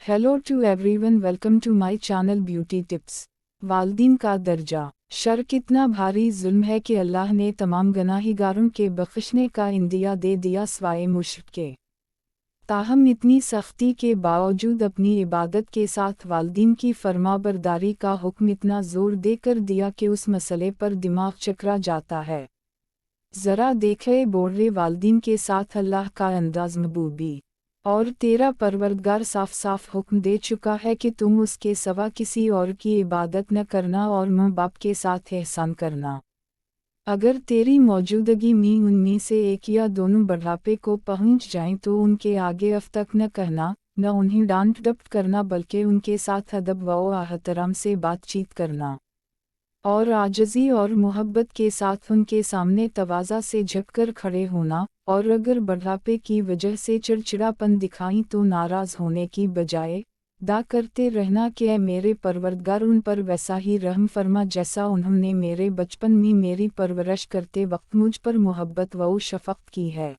Hello to everyone, welcome to my channel beauty tips. वालदीन का दर्जा। शर कितना भारी जुल्म है कि अल्लाह ने तमाम गुनाहगारों के बख्शने का इंदिया दे दिया सिवाय मुश्रिक के। ताहम इतनी सख्ती के बावजूद अपनी इबादत के साथ वालदीन की फरमाबरदारी का हुक्म इतना जोर देकर दिया कि उस मसले पर दिमाग चकरा जाता है। ज़रा देखे बोर्रे वालदीन के साथ अल्लाह का अंदाज महबूबी। और तेरा परवरदिगार साफ साफ हुक्म दे चुका है कि तुम उसके सिवा किसी और की इबादत न करना और माँ बाप के साथ एहसान करना। अगर तेरी मौजूदगी में उनमें से एक या दोनों बुढ़ापे को पहुंच जाएं तो उनके आगे अब तक न कहना, न उन्हें डांट डपट करना, बल्कि उनके साथ अदब व एहतराम से बातचीत करना और आजिज़ी और मोहब्बत के साथ उनके सामने तवाज़ा से झुककर खड़े होना। और अगर बुढ़ापे की वजह से चिड़चिड़ापन दिखाई तो नाराज़ होने की बजाय दा करते रहना कि ऐ मेरे परवरदिगार, उन पर वैसा ही रहम फरमा जैसा उन्होंने मेरे बचपन में मेरी परवरिश करते वक्त मुझ पर मोहब्बत व शफ़क़त की है।